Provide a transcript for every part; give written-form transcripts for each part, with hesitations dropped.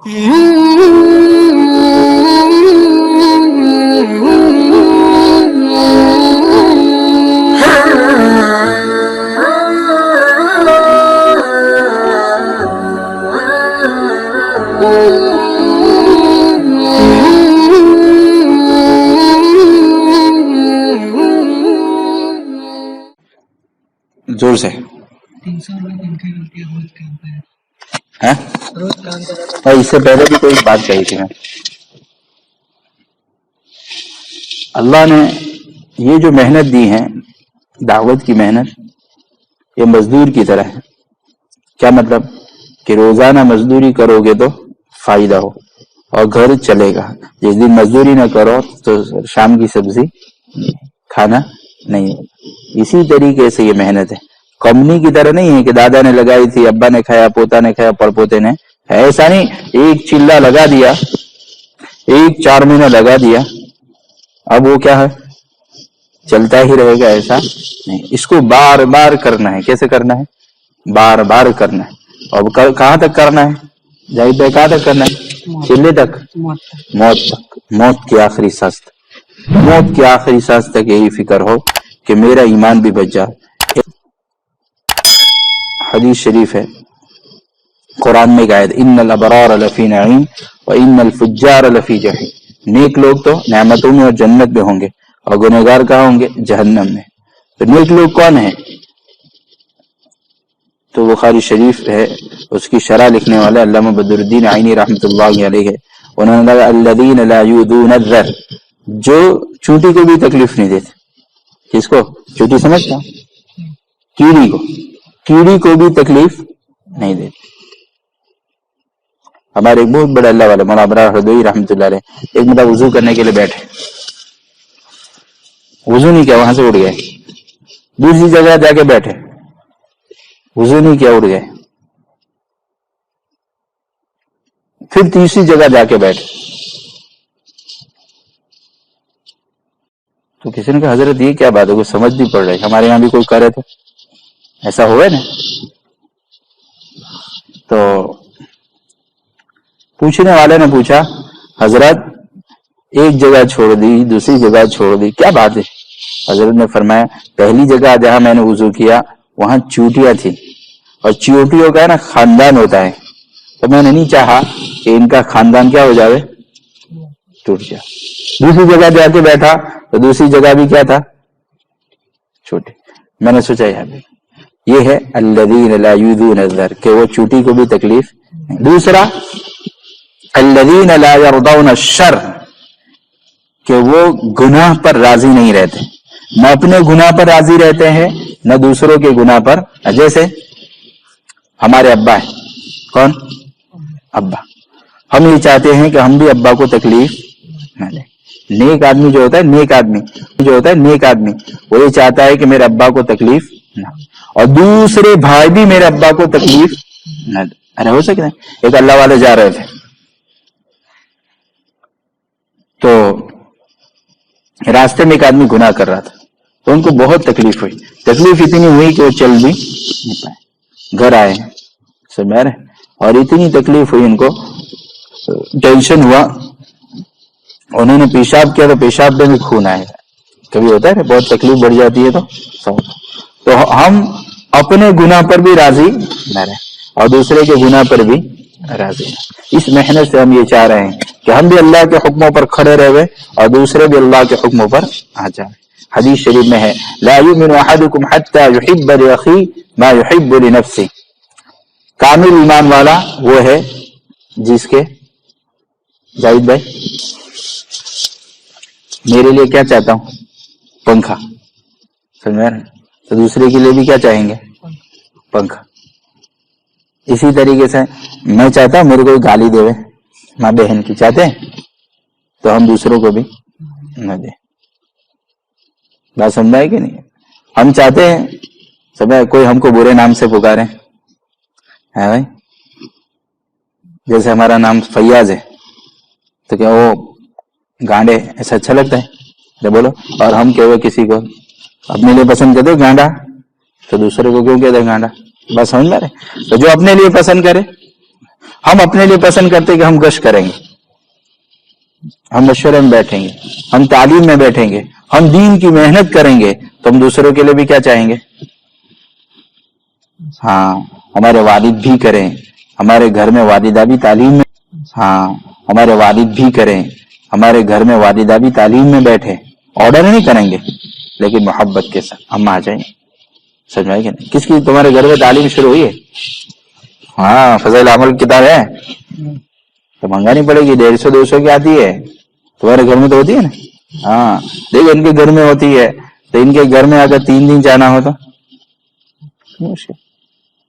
زور سے 300 لوگ ان کی غلطی روز کام پہ ہے. روز کام کر رہا اور اس سے پہلے بھی کوئی بات کہی تھی میں. اللہ نے یہ جو محنت دی ہے، دعوت کی محنت، یہ مزدور کی طرح ہے. کیا مطلب؟ کہ روزانہ مزدوری کرو گے تو فائدہ ہو اور گھر چلے گا. جس دن مزدوری نہ کرو تو شام کی سبزی کھانا نہیں ہوگا. اسی طریقے سے یہ محنت ہے. کمپنی کی طرح نہیں ہے کہ دادا نے لگائی تھی، ابا نے کھایا، پوتا نے کھایا، پڑپوتے نے. ایسا نہیں ایک چلہ لگا دیا، ایک 4 مہینہ لگا دیا، اب وہ کیا ہے چلتا ہی رہے گا، ایسا نہیں. اس کو بار بار کرنا ہے. کیسے کرنا ہے؟ بار بار کرنا ہے. اور کہاں تک کرنا ہے؟ جاہد بھائی کہاں تک کرنا ہے؟ چلے تک، موت تک، موت کی آخری سانس تک. موت کی آخری سانس تک یہی فکر ہو کہ میرا ایمان بھی بچ جائے. حدیث شریف ہے، قرآن میں آیت، ان الابرار لفی نعیم وان الفجار لفی جحیم. نیک لوگ تو نعمتوں میں اور جنت میں ہوں گے، اور گنہگار کہاں ہوں گے؟ جہنم میں. تو نیک لوگ کون ہیں؟ تو بخاری شریف ہے، اس کی شرح لکھنے والے علامہ بدر الدین عینی رحمۃ اللہ علیہ ہے. انہوں نے کہا الذین لا یؤذون الذر، جو چونٹی کو بھی تکلیف نہیں دیتے. کس کو؟ چونٹی سمجھتا؟ کیڑی کو. کیڑی کو بھی تکلیف نہیں دیتے. ہمارے ایک بہت بڑے اللہ والے مولانا ابرار ہردوئی رحمۃ اللہ علیہ ایک مطلب وضو کرنے کے لیے بیٹھے، وضو نہیں کیا، وہاں سے اڑ گئے. دوسری جگہ جا کے بیٹھے، وضو نہیں کیا، اڑ گئے. پھر تیسری جگہ جا کے بیٹھے تو کسی نے کہا حضرت یہ کیا بات ہے، کوئی سمجھ نہیں پڑ رہی، ہمارے یہاں بھی کوئی کرے تو ایسا ہوا نا. تو پوچھنے والے نے پوچھا حضرت ایک جگہ چھوڑ دی، دوسری جگہ چھوڑ دی، کیا بات ہے؟ حضرت نے فرمایا پہلی جگہ جہاں میں نے وضو کیا وہاں چیوٹیاں تھی، اور چیوٹیوں کا نا خاندان ہوتا ہے، تو میں نے نہیں چاہا کہ ان کا خاندان کیا ہو جاوے، ٹوٹ جائے. دوسری جگہ جا کے بیٹھا تو دوسری جگہ بھی کیا تھا، چھوٹی. میں نے سوچا یہ ہے الذین لا یؤذون الذر، کہ وہ چوٹی کو بھی تکلیف. دوسرا الذین لا یرضون الشر، کہ وہ گناہ پر راضی نہیں رہتے، نہ اپنے گناہ پر راضی رہتے ہیں نہ دوسروں کے گناہ پر. جیسے ہمارے ابا ہے، کون؟ ابا. ہم یہ چاہتے ہیں کہ ہم بھی ابا کو تکلیف نہ دیں. نیک آدمی جو ہوتا ہے، نیک آدمی جو ہوتا ہے، نیک آدمی وہ یہ چاہتا ہے کہ میرے ابا کو تکلیف نہ، اور دوسرے بھائی بھی میرے ابا کو تکلیف نہ دے. ارے ہو سکتا ہے. ایک اللہ والے جا رہے تھے تو راستے میں ایک آدمی گناہ کر رہا تھا، تو ان کو بہت تکلیف ہوئی. تکلیف اتنی ہوئی کہ وہ چل بھی نہیں پائے. گھر آئے سمجھ رہے، اور اتنی تکلیف ہوئی ان کو، ٹینشن ہوا. انہوں نے پیشاب کیا تو پیشاب میں بھی خون آئے. کبھی ہوتا ہے نا بہت تکلیف بڑھ جاتی ہے تو ہم اپنے گناہ پر بھی راضی نہ رہیں اور دوسرے کے گناہ پر بھی راضی نہ. اس محنت سے ہم یہ چاہ رہے ہیں کہ ہم بھی اللہ کے حکموں پر کھڑے رہے اور دوسرے بھی اللہ کے حکموں پر آ جائیں. حدیث شریف میں ہے لا یؤمن احدکم حتی یحب لاخیہ ما یحب لنفسہ. کامل ایمان والا وہ ہے جس کے، جاوید بھائی میرے لیے کیا چاہتا ہوں، پنکھا، سمجھ رہے، تو دوسرے کے لیے بھی کیا چاہیں گے، پنکھا. اسی طریقے سے میں چاہتا ہوں میرے کوئی گالی دے ماں بہن کی، چاہتے ہیں تو ہم دوسروں کو بھی نہ دیں. بات سمجھا ہے کہ نہیں؟ ہم چاہتے ہیں سمجھا کوئی ہم کو برے نام سے پکارے ہے بھائی. جیسے ہمارا نام فیاض ہے تو کیا وہ گانڈے ایسا اچھا لگتا ہے؟ بولو. اور ہم کہ وہ کسی کو اپنے لیے پسند کرتے گانڈا تو دوسرے کو کیوں کہتے گانڈا؟ بس سمجھ میں رہے. تو جو اپنے لیے پسند کرے، ہم اپنے لیے پسند کرتے کہ ہم گشت کریں گے، ہم مشورے میں بیٹھیں گے، ہم تعلیم میں بیٹھیں گے، ہم دین کی محنت کریں گے، تو ہم دوسروں کے لیے بھی کیا چاہیں گے؟ ہاں، ہمارے والد بھی کریں، ہمارے گھر میں والدہ بھی تعلیم میں، ہاں ہمارے والد بھی کریں، ہمارے گھر میں والدہ بھی تعلیم میں بیٹھے، آرڈر نہیں کریں گے لیکن محبت کے ساتھ ہم آ جائیں گے. سمجھ میں کہ نہیں؟ کس کی تمہارے گھر میں تعلیم شروع ہوئی ہے؟ ہاں، فضائل عمل کی کتاب ہے تو منگانی پڑے گی، 150 200 کی آتی ہے، تمہارے گھر میں تو ہوتی ہے نا. ہاں دیکھ، ان کے گھر میں ہوتی ہے تو ان کے گھر میں اگر 3 دن جانا ہو تو مشکل.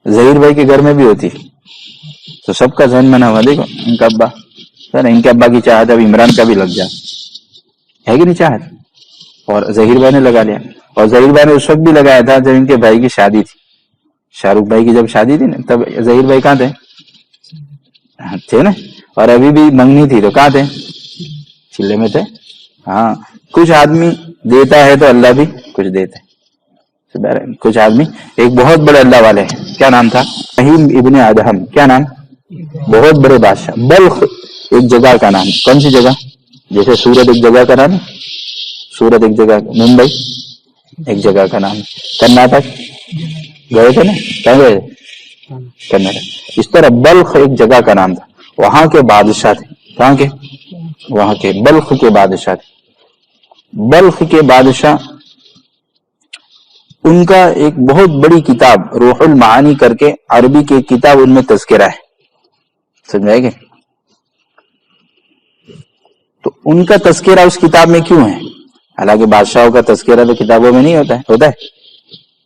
ظہیر بھائی کے گھر میں بھی ہوتی ہے تو سب کا ذہن بنا ہوا. دیکھو ان کا ابا، سر ان کے ابا کی چاہت اب عمران کا بھی لگ جائے، ہے کہ نہیں چاہت؟ اور ظہیر بھائی نے لگا لیا، اور ظہیر بھائی نے اس وقت بھی لگایا تھا جب ان کے بھائی کی شادی تھی، شاہ رخ بھائی کی جب شادی تھی نا، تب ظہیر بھائی کہاں تھے نا، اور ابھی بھی منگنی تھی تو کہاں تھے؟ چلے میں تھے. ہاں، کچھ آدمی دیتا ہے تو اللہ بھی کچھ دیتے. کچھ آدمی، ایک بہت بڑے اللہ والے ہیں، کیا نام تھا؟ ابراہیم ابن ادہم. کیا نام؟ بہت بڑے بادشاہ. بلخ ایک جگہ کا نام. کون سی جگہ؟ جیسے سورت ایک جگہ کا نام ہے، سورت ایک جگہ، ممبئی ایک جگہ کا نام ہے، کرناٹک گئے تھے نا، کہاں گئے؟ کناڈا. اس طرح بلخ ایک جگہ کا نام تھا، وہاں کے بادشاہ تھے. کہاں کے؟ وہاں کے بلخ کے بادشاہ تھے. بلخ کے بادشاہ، ان کا ایک بہت بڑی کتاب روح المعانی کر کے عربی کی ایک کتاب، ان میں تذکرہ ہے. سمجھائے گے؟ تو ان کا تذکرہ اس کتاب میں کیوں ہے؟ حالانکہ بادشاہوں کا تذکرہ تو کتابوں میں نہیں ہوتا ہے، ہوتا ہے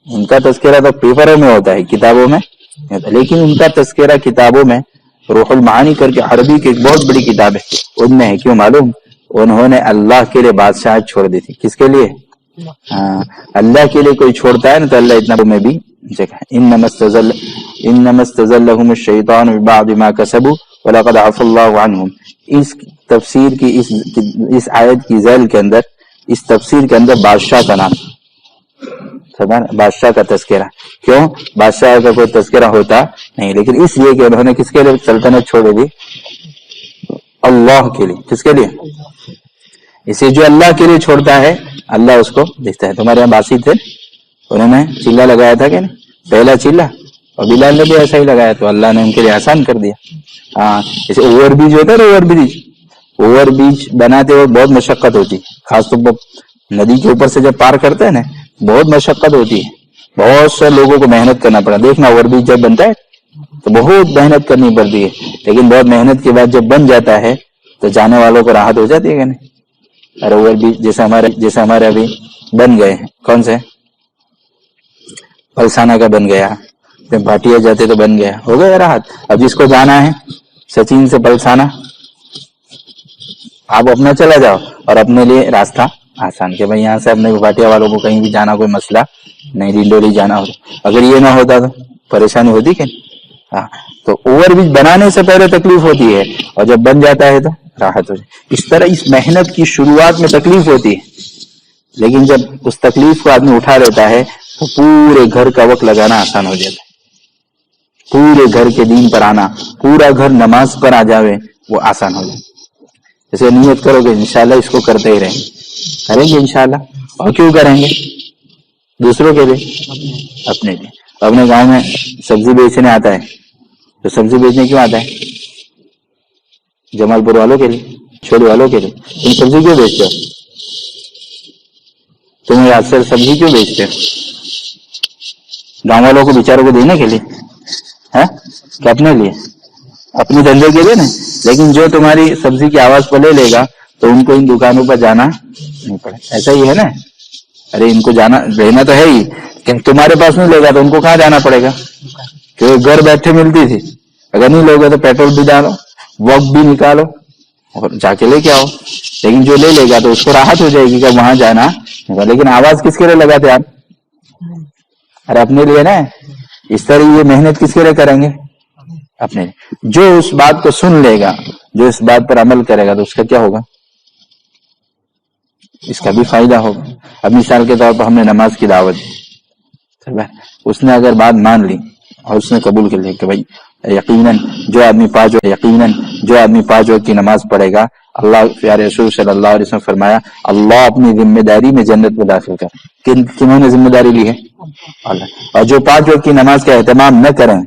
ان کا تذکرہ تو پیپروں میں ہوتا ہے، کتابوں میں نہیں ہوتا. لیکن ان کا تذکرہ کتابوں میں، روح المعانی کر کے عربی کی ایک بہت بڑی کتاب ہے، ان میں ہے. کیوں معلوم؟ انہوں نے اللہ کے لیے بادشاہت چھوڑ دی تھی. کس کے لیے؟ ہاں، اللہ کے لیے کوئی چھوڑتا ہے نا تو اللہ اتنا میں بھی جگہ. انما استزلهم الشیطان ببعض ما كسبوا ولقد عفا اللہ عنهم. اس تفسیر کی اس آیت کی ذیل کے اندر، اس تفسیر کے اندر بادشاہ کا نام، بادشاہ کا تذکرہ. کیوں؟ بادشاہ کا کوئی تذکرہ ہوتا نہیں، لیکن اس لیے کہ انہوں نے کس کے لیے سلطنت چھوڑ دی؟ اللہ کے لیے. کس کے لیے؟ اسے جو اللہ کے لیے چھوڑتا ہے اللہ اس کو دیکھتا ہے. تمہارے یہاں باسی تھے، انہوں نے چیلا لگایا تھا کہ نہیں، پہلا چیلا، اور بلال نے بھی ایسا ہی لگایا تو اللہ نے ان کے لیے آسان کر دیا. ہاں، جیسے اوور برج ہوتا ہے نا، اوور برج بناتے وقت بہت مشقت ہوتی ہے، خاص طور پر ندی کے اوپر سے جب پار کرتے ہیں نا بہت مشقت ہوتی ہے، بہت سے لوگوں کو محنت کرنا پڑا. دیکھنا اوور برج جب بنتا ہے تو بہت محنت کرنی پڑتی ہے، لیکن بہت محنت کے بعد جب بن جاتا ہے تو جانے والوں کو راحت ہو جاتی ہے کہ نہیں. اور اوور برج جیسے ہمارے ابھی بن گئے ہیں، کون سے؟ پلسانہ کا بن گیا، بھاٹیا جاتے تو بن گیا، ہو گیا راحت. اب جس کو جانا ہے سچین سے پلسانہ، آپ اپنا چلا جاؤ اور اپنے لیے راستہ آسان، کہ بھائی یہاں سے اپنے بھاٹیا والوں کو کہیں بھی جانا کوئی مسئلہ نہیں، ڈنڈولی جانا ہو. اگر یہ نہ ہوتا تو پریشانی ہوتی کہ ہاں. تو اوور برج بنانے سے پہلے تکلیف ہوتی ہے اور جب بن جاتا ہے تو راحت ہو جائے. اس طرح اس محنت کی شروعات میں تکلیف ہوتی ہے، لیکن جب اس تکلیف کو آدمی اٹھا لیتا ہے تو پورے گھر کا وقت لگانا آسان ہو جاتا ہے. پورے گھر کے دین پر آنا، پورا گھر نماز پر آ جاوے، وہ آسان ہو جائے. جیسے نیت کرو گے انشاءاللہ اس کو کرتے ہی کریں گے انشاءاللہ. اور کیوں کریں گے؟ دوسروں کے لیے، اپنے لیے. اپنے گاؤں میں سبزی بیچنے آتا ہے تو سبزی بیچنے کیوں آتا ہے؟ جمال پور والوں کے لیے، چھوڑی والوں کے لیے. تم سبزی کیوں بیچتے ہو؟ تم یاد سے سبزی کیوں بیچتے ہو؟ گاؤں والوں کو بیچاروں کو دینے کے لیے ہے کہ اپنے لیے؟ اپنے دھندے کے لیے نا. لیکن جو تمہاری سبزی کی آواز کو لے لے گا تو ان کو ان دکانوں پر جانا نہیں پڑے. ایسا ہی ہے نا. ارے ان کو جانا لینا تو ہے ہی، لیکن تمہارے پاس نہیں لے گا تو ان کو کہاں جانا پڑے گا؟ کیونکہ گھر بیٹھے ملتی تھی. اگر نہیں لوگے تو پیٹرول بھی ڈالو، وقت بھی نکالو اور جا کے لے کے آؤ. لیکن جو لے لے گا تو اس کو راحت ہو جائے گی کہ وہاں جانا. لیکن آواز کس کے لیے لگاتے آپ؟ ارے اپنے لیے نا. اس طرح یہ محنت کس کے لیے کریں گے؟ اپنے. جو اس بات کو سن لے گا، جو اس بات پر عمل کرے گا تو اس کا کیا ہوگا؟ اس کا بھی فائدہ ہوگا. اب مثال کے طور پر ہم نے نماز کی دعوت دی، اس نے اگر بات مان لی اور اس نے قبول کر لیا کہ بھائی یقیناً جو آدمی پانچ وقت کی نماز پڑھے گا، اللہ پیارے رسول صلی اللہ علیہ وسلم فرمایا اللہ اپنی ذمہ داری میں جنت میں داخل کر. کنہوں نے ذمہ داری لی ہے؟ اللہ. اور جو پانچ وقت کی نماز کا اہتمام نہ کریں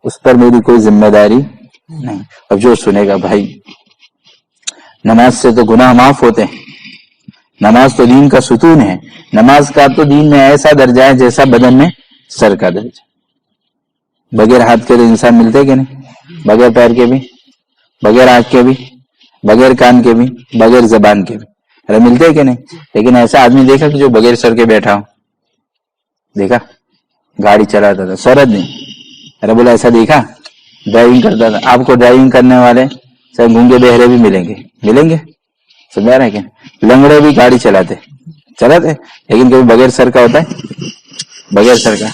اس پر میری کوئی ذمہ داری نہیں. اب جو سنے گا بھائی نماز سے تو گناہ معاف ہوتے ہیں، نماز تو دین کا ستون ہے، نماز کا تو دین میں ایسا درجہ ہے جیسا بدن میں سر کا درجہ. بغیر ہاتھ کے تو انسان ملتے کہ نہیں، بغیر پیر کے بھی، بغیر آنکھ کے بھی، بغیر کان کے بھی، بغیر زبان کے بھی، ارے ملتے کہ نہیں. لیکن ایسا آدمی دیکھا کہ جو بغیر سر کے بیٹھا ہو، دیکھا گاڑی چلاتا تھا سورج نہیں، ارے بولا ایسا دیکھا ڈرائیونگ کرتا تھا. آپ کو ڈرائیونگ کرنے والے سب گونگے بہرے بھی ملیں گے سمجھا رہے کہ لنگڑے بھی گاڑی چلاتے لیکن کبھی بغیر سر کا ہوتا ہے؟ بغیر سر کا.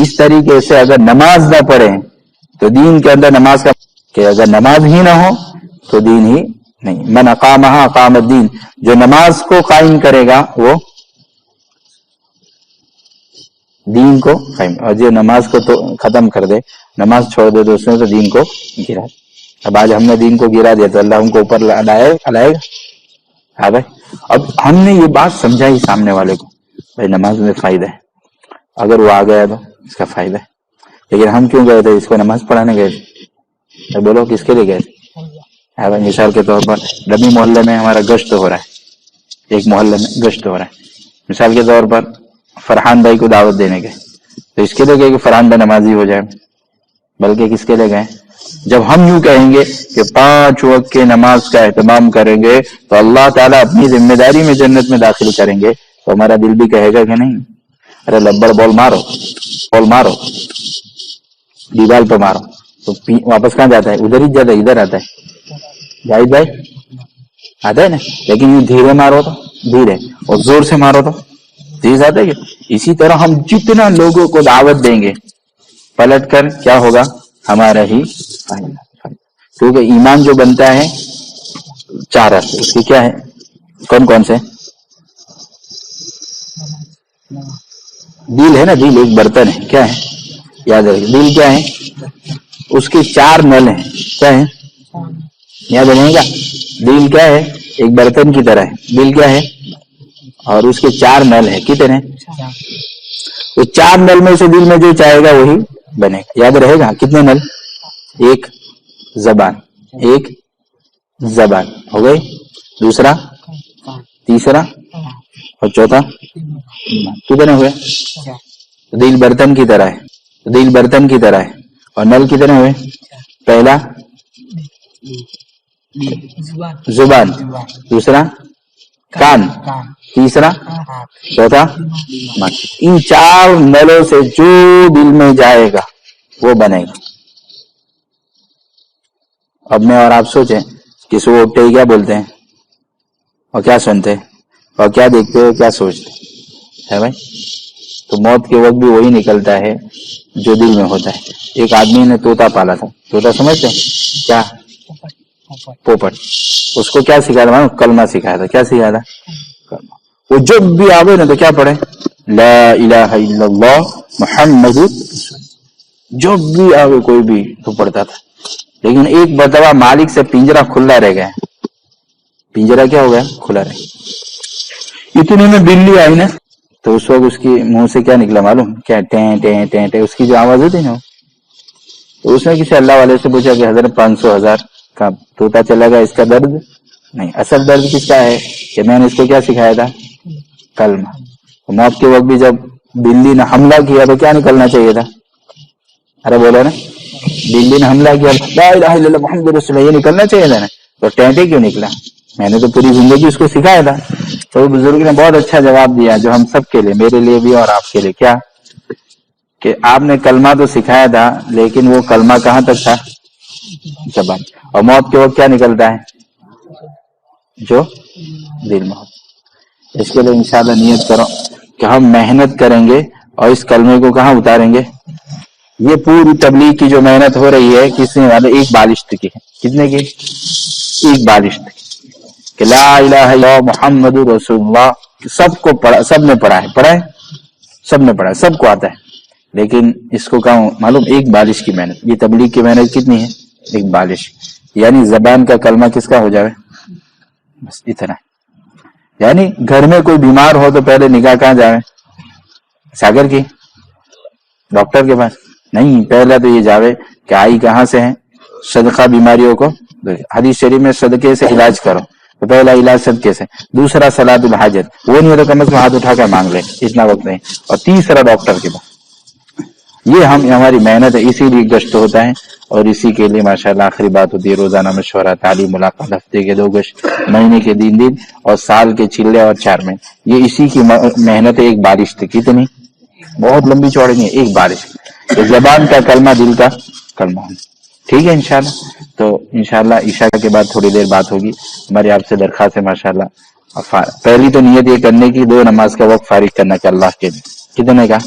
اس طریقے سے اگر نماز نہ پڑھے تو دین کے اندر نماز کا کہ اگر نماز ہی نہ ہو تو دین ہی نہیں. من اقامہا اقام الدین، جو نماز کو قائم کرے گا وہ دین کو قائم، اور جو نماز کو تو ختم کر دے، نماز چھوڑ دے تو اس نے تو دین کو گرا. اب آج ہم نے دین کو گرا دیا تو اللہ ہم کو اوپر لائے گا. ہاں بھائی، اب ہم نے یہ بات سمجھائی سامنے والے کو بھائی نماز میں فائدہ ہے، اگر وہ آ گیا تو اس کا فائدہ ہے. لیکن ہم کیوں گئے تھے؟ اس کو نماز پڑھانے گئے تھے. بولو کس کے لیے گئے تھے؟ ہاں بھائی، مثال کے طور پر ڈبی محلے میں ہمارا گشت ہو رہا ہے، ایک محلے میں گشت ہو رہا ہے، مثال کے طور پر فرحان بھائی کو دعوت دینے گئے تو اس کے لیے گئے کہ فرحان بھائی نمازی ہو جائے، بلکہ کس کے لیے گئے؟ جب ہم یوں کہیں گے کہ 5 وقت کے نماز کا اہتمام کریں گے تو اللہ تعالیٰ اپنی ذمہ داری میں جنت میں داخل کریں گے، تو ہمارا دل بھی کہے گا کہ نہیں ارے لبڑ بال مارو دیوال پہ مارو تو واپس کہاں جاتا ہے؟ ادھر ہی جاتا ہے، ادھر آتا ہے. جاہد بھائی آتا ہے نا. لیکن یہ دھیرے مارو تو دھیرے، اور زور سے مارو تو تیز آتا ہے. کہ اسی طرح ہم جتنا لوگوں کو دعوت دیں گے پلٹ کر کیا ہوگا؟ ہمارا ہی فائدہ. کیونکہ ایمان جو بنتا ہے 4 راستے اس کے کیا ہے؟ کون سے؟ دل ہے نا، دل ایک برتن ہے، کیا ہے؟ یاد رکھیں دل کیا ہے؟ اس کے 4 نل ہیں، کیا ہے؟ یاد رہے گا. دل کیا ہے؟ ایک برتن کی طرح ہے. دل کیا ہے؟ اور اس کے 4 نل ہے. کتنے؟ وہ 4 نل میں سے دل میں جو چاہے گا وہی بنے گا. یاد رہے گا کتنے نل؟ ایک زبان ہو گئی، دوسرا، تیسرا اور چوتھا کتنے ہوئے؟ دل برتن کی طرح ہے. اور نل کتنے ہوئے؟ پہلا زبان، دوسرا کان، تیسرا، چوتھا من. ان 4 نلوں سے جو دل میں جائے گا وہ بنے گا. اب میں اور آپ سوچیں کہ صبح اٹھتے ہی کیا بولتے ہیں اور کیا سنتے اور کیا دیکھتے ہو، کیا سوچتے ہے بھائی؟ تو موت کے وقت بھی وہی نکلتا ہے جو دل میں ہوتا ہے. ایک آدمی نے طوطا پالا تھا. طوطا سمجھتے ہیں کیا؟ پوپٹ. اس کو کیا سکھایا تھا؟ کلمہ سکھایا تھا. کیا سکھایا تھا؟ کلمہ. وہ جب بھی آوے نا تو کیا پڑھے؟ لا الہ الا اللہ محمد. جب بھی آوے کوئی بھی تو پڑھتا تھا. لیکن ایک مرتبہ مالک سے پنجرا کھلا رہ گیا. پنجرا کیا ہو گیا؟ کھلا رہ گیا. اتنے میں بلی آئی نا تو اس وقت اس کی منہ سے کیا نکلا معلوم؟ کیا؟ ٹیں ٹیں ٹیں ٹیں. اس کی جو آواز ہوتی نا، تو اس نے کسی اللہ والے سے پوچھا کہ حضرت 500,000 کا طوطا چلا گیا، اس کا درد نہیں. اصل درد کس کا ہے کہ میں نے اس کو کیا سکھایا تھا؟ کلمہ. موت کے وقت بھی جب بلی نے حملہ کیا تو کیا نکلنا چاہیے تھا؟ ارے بولو نا، بلی نے حملہ کیا لا الہ الا اللہ محمد رسول اللہ، یہ نکلنا چاہیے تھا نا. تو ٹینٹے کیوں نکلا؟ میں نے تو پوری زندگی اس کو سکھایا تھا. تو بزرگ نے بہت اچھا جواب دیا جو ہم سب کے لیے، میرے لیے بھی اور آپ کے لیے. کیا؟ کہ آپ نے کلمہ تو سکھایا تھا لیکن وہ کلمہ کہاں تک تھا؟ زبان. اور موت کے وقت کیا نکلتا ہے؟ جو دل میں. اس کے لیے انشاءاللہ نیت کرو کہ ہم محنت کریں گے اور اس کلمے کو کہاں اتاریں گے. یہ پوری تبلیغ کی جو محنت ہو رہی ہے کتنے والے؟ 1 بالشت کی ہے. کتنے کی؟ 1 بالشت کہ لا الہ الا اللہ محمد رسول اللہ. سب کو پڑھا، سب نے پڑھا ہے، سب نے پڑھا ہے، سب کو آتا ہے. لیکن اس کو کہوں معلوم ایک بالش کی محنت، یہ تبلیغ کی محنت کتنی ہے؟ ایک بالش، یعنی زبان کا کلمہ کس کا ہو جائے، بس اتنا۔ یعنی گھر میں کوئی بیمار ہو تو پہلے نگاہ کہاں جائے؟ ساگر کی ڈاکٹر کے پاس نہیں، پہلا تو یہ جاوے کہ آئی کہاں سے ہے، صدقہ بیماریوں کو، حدیث شریف میں صدقے سے علاج کرو، تو پہلا علاج صدقے سے، دوسرا صلاۃ الحاجت، وہ نہیں ہو تو کم از کم ہاتھ اٹھا کر مانگ لے، اتنا وقت نہیں، اور تیسرا ڈاکٹر کے پاس۔ یہ ہماری محنت ہے، اسی لیے گشت ہوتا ہے، اور اسی کے لیے ماشاءاللہ آخری بات ہوتی ہے روزانہ مشورہ، تعلیم، ملاقات، ہفتے کے 2 گشت، مہینے کے 3 دن، اور سال کے چلے اور 4 مہینے۔ یہ اسی کی محنت ہے۔ ایک بارش تھی، کتنی بہت لمبی چوڑی نہیں، ایک بارش، کہ زبان کا کلمہ دل کا کلمہ ہو۔ ٹھیک ہے انشاءاللہ، تو انشاءاللہ عشاء کے بعد تھوڑی دیر بات ہوگی۔ ہماری آپ سے درخواست ہے ماشاءاللہ، پہلی تو نیت یہ کرنے کی 2 نماز کا وقت فارغ کرنا کہ اللہ کے لیے، کتنے کا؟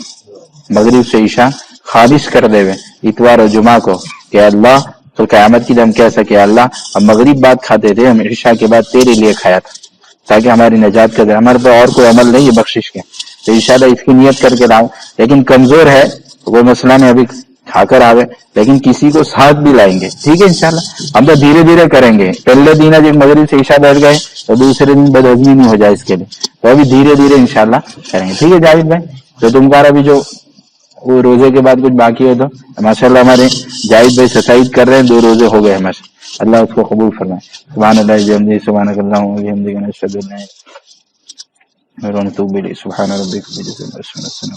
مغرب سے عشاء خالص کر دے ہوئے اتوار اور جمعہ کو، کہ اللہ تو قیامت کی ہم کہہ سکے اللہ ہم مغرب بعد کھاتے تھے، ہم عشاء کے بعد تیرے لیے کھایا تھا تاکہ ہماری نجات کا دے، ہمارے پہ اور کوئی عمل نہیں ہے بخشش کے، تو انشاءاللہ اس کی نیت کر کے لاؤ۔ لیکن کمزور ہے وہ مسئلہ نہیں، ابھی کھا کر آوے، لیکن کسی کو ساتھ بھی لائیں گے، ٹھیک ہے انشاءاللہ۔ ہم تو دھیرے دھیرے کریں گے، پہلے دن جب مغرب سے عشاء بیٹھ گئے تو دوسرے دن بدہضمی نہیں ہو جائے، اس کے لیے تو ابھی دھیرے دھیرے انشاءاللہ کریں گے، ٹھیک ہے جاوید بھائی؟ تو تمہارا بھی جو وہ روزے کے بعد کچھ باقی ہے تو ماشاءاللہ ہمارے جاوید بھائی ستائید کر رہے ہیں، 2 روزے ہو گئے ہمارے، اللہ اس کو قبول فرمائے۔ سبحان اللہ بحمدہ، سبحانک اللہم وبحمدک، نشہد ان لا الہ الا انت، نتوب الیک، سبحان ربک رب العزۃ عما یصفون،